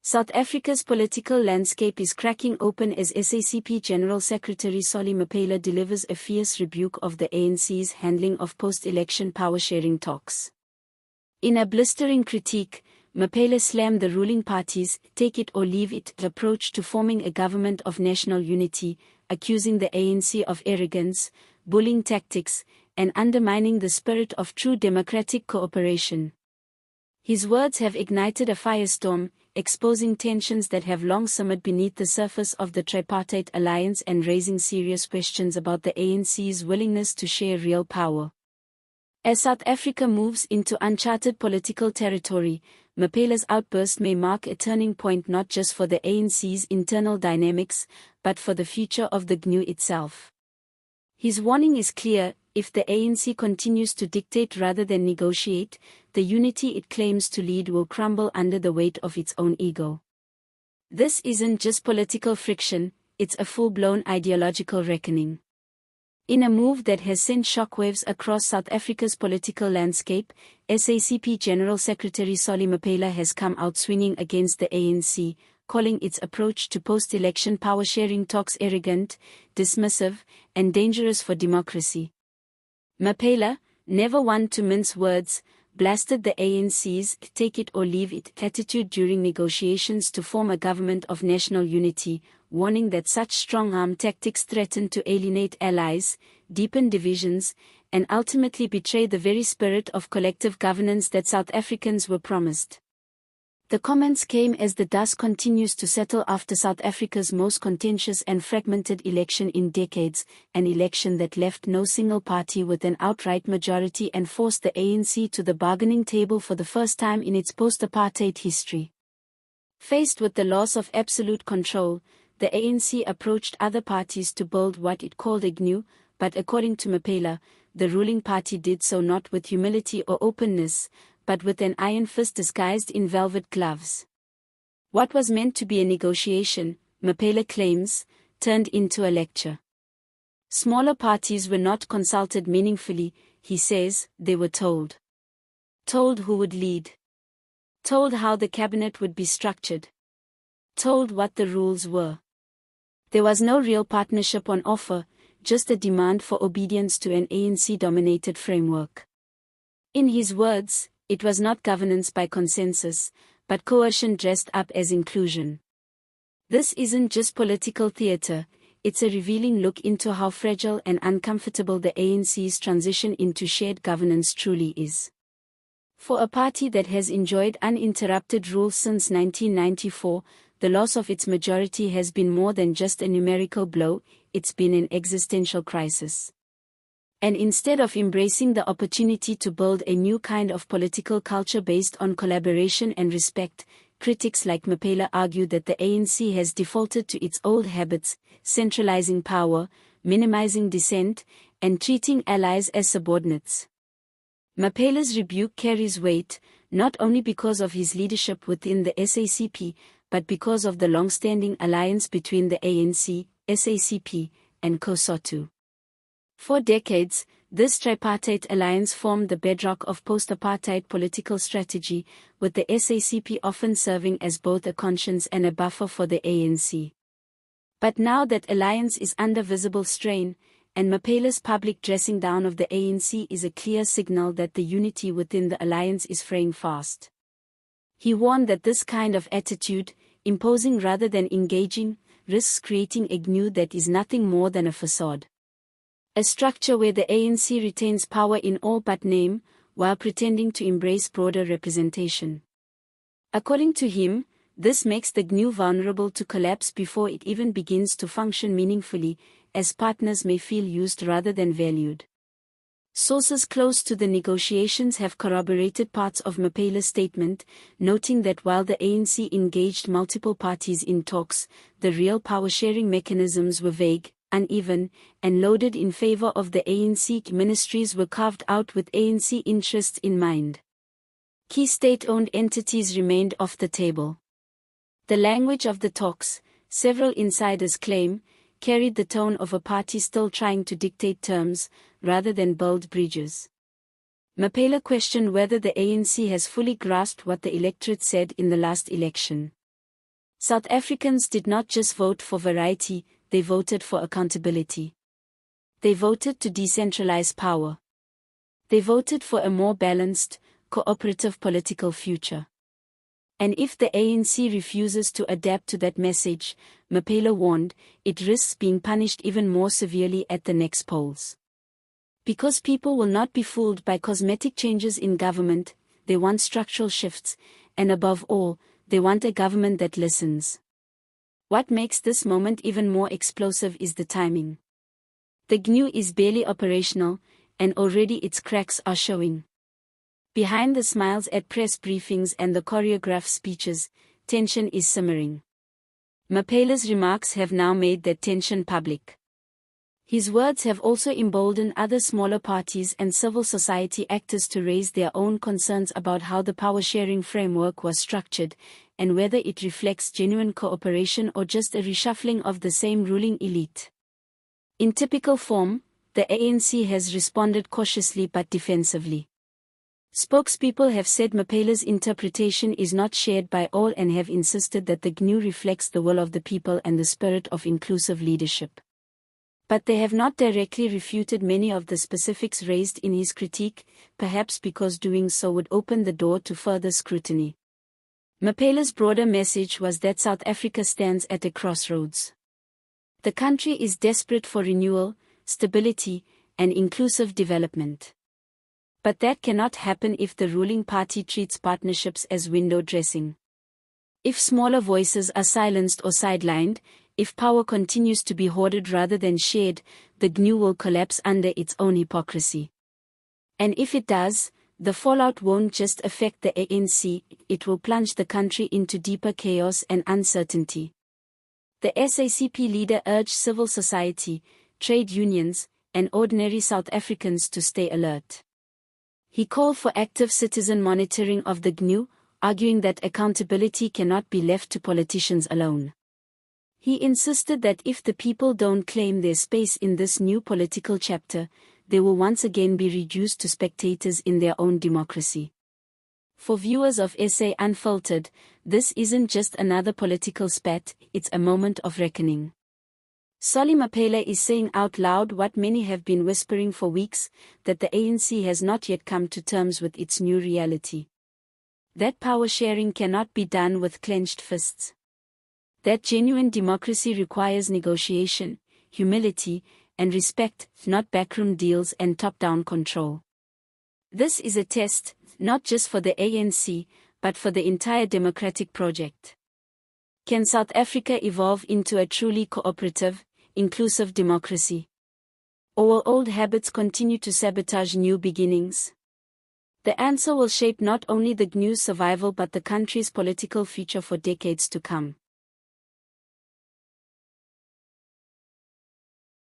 South Africa's political landscape is cracking open as SACP General Secretary Solly Mapaila delivers a fierce rebuke of the ANC's handling of post-election power-sharing talks. In a blistering critique, Mapaila slammed the ruling party's take it or leave it approach to forming a government of national unity, accusing the ANC of arrogance, bullying tactics, and undermining the spirit of true democratic cooperation. His words have ignited a firestorm, exposing tensions that have long simmered beneath the surface of the tripartite alliance and raising serious questions about the ANC's willingness to share real power. As South Africa moves into uncharted political territory, Mapaila's outburst may mark a turning point not just for the ANC's internal dynamics, but for the future of the GNU itself. His warning is clear: if the ANC continues to dictate rather than negotiate, the unity it claims to lead will crumble under the weight of its own ego. This isn't just political friction, it's a full-blown ideological reckoning. In a move that has sent shockwaves across South Africa's political landscape, SACP General Secretary Solly Mapaila has come out swinging against the ANC, calling its approach to post-election power-sharing talks arrogant, dismissive, and dangerous for democracy. Mapaila, never one to mince words, blasted the ANC's take it or leave it attitude during negotiations to form a government of national unity, warning that such strong-arm tactics threaten to alienate allies, deepen divisions, and ultimately betray the very spirit of collective governance that South Africans were promised. The comments came as the dust continues to settle after South Africa's most contentious and fragmented election in decades, an election that left no single party with an outright majority and forced the ANC to the bargaining table for the first time in its post-apartheid history. Faced with the loss of absolute control, the ANC approached other parties to build what it called a GNU, but according to Mapaila, the ruling party did so not with humility or openness, but with an iron fist disguised in velvet gloves. What was meant to be a negotiation, Mapaila claims, turned into a lecture. Smaller parties were not consulted meaningfully, he says. They were told. Told who would lead. Told how the cabinet would be structured. Told what the rules were. There was no real partnership on offer, just a demand for obedience to an ANC-dominated framework. In his words, it was not governance by consensus, but coercion dressed up as inclusion. This isn't just political theater, it's a revealing look into how fragile and uncomfortable the ANC's transition into shared governance truly is. For a party that has enjoyed uninterrupted rule since 1994, the loss of its majority has been more than just a numerical blow, it's been an existential crisis. And instead of embracing the opportunity to build a new kind of political culture based on collaboration and respect, critics like Mapaila argue that the ANC has defaulted to its old habits, centralizing power, minimizing dissent, and treating allies as subordinates. Mapaila's rebuke carries weight, not only because of his leadership within the SACP, but because of the long-standing alliance between the ANC, SACP, and COSOTU. For decades, this tripartite alliance formed the bedrock of post-apartheid political strategy, with the SACP often serving as both a conscience and a buffer for the ANC. But now that alliance is under visible strain, and Mapaila's public dressing down of the ANC is a clear signal that the unity within the alliance is fraying fast. He warned that this kind of attitude, imposing rather than engaging, risks creating a GNU that is nothing more than a facade. A structure where the ANC retains power in all but name, while pretending to embrace broader representation. According to him, this makes the GNU vulnerable to collapse before it even begins to function meaningfully, as partners may feel used rather than valued. Sources close to the negotiations have corroborated parts of Mapaila's statement, noting that while the ANC engaged multiple parties in talks, the real power-sharing mechanisms were vague, uneven, and loaded in favor of the ANC. Ministries were carved out with ANC interests in mind. Key state-owned entities remained off the table. The language of the talks, several insiders claim, carried the tone of a party still trying to dictate terms, rather than build bridges. Mapaila questioned whether the ANC has fully grasped what the electorate said in the last election. South Africans did not just vote for variety, they voted for accountability. They voted to decentralize power. They voted for a more balanced, cooperative political future. And if the ANC refuses to adapt to that message, Mapaila warned, it risks being punished even more severely at the next polls. Because people will not be fooled by cosmetic changes in government, they want structural shifts, and above all, they want a government that listens. What makes this moment even more explosive is the timing. The GNU is barely operational, and already its cracks are showing. Behind the smiles at press briefings and the choreographed speeches, tension is simmering. Mapaila's remarks have now made that tension public. His words have also emboldened other smaller parties and civil society actors to raise their own concerns about how the power-sharing framework was structured, and whether it reflects genuine cooperation or just a reshuffling of the same ruling elite. In typical form, the ANC has responded cautiously but defensively. Spokespeople have said Mapaila's interpretation is not shared by all and have insisted that the GNU reflects the will of the people and the spirit of inclusive leadership. But they have not directly refuted many of the specifics raised in his critique, perhaps because doing so would open the door to further scrutiny. Mapaila's broader message was that South Africa stands at a crossroads. The country is desperate for renewal, stability, and inclusive development. But that cannot happen if the ruling party treats partnerships as window dressing. If smaller voices are silenced or sidelined, if power continues to be hoarded rather than shared, the GNU will collapse under its own hypocrisy. And if it does, the fallout won't just affect the ANC, it will plunge the country into deeper chaos and uncertainty. The SACP leader urged civil society, trade unions, and ordinary South Africans to stay alert. He called for active citizen monitoring of the GNU, arguing that accountability cannot be left to politicians alone. He insisted that if the people don't claim their space in this new political chapter, they will once again be reduced to spectators in their own democracy. For viewers of SA Unfiltered, this isn't just another political spat, it's a moment of reckoning. Solly Mapaila is saying out loud what many have been whispering for weeks, that the ANC has not yet come to terms with its new reality. That power sharing cannot be done with clenched fists. That genuine democracy requires negotiation, humility, and respect, not backroom deals and top-down control. This is a test, not just for the ANC, but for the entire democratic project. Can South Africa evolve into a truly cooperative, inclusive democracy? Or will old habits continue to sabotage new beginnings? The answer will shape not only the GNU's survival but the country's political future for decades to come.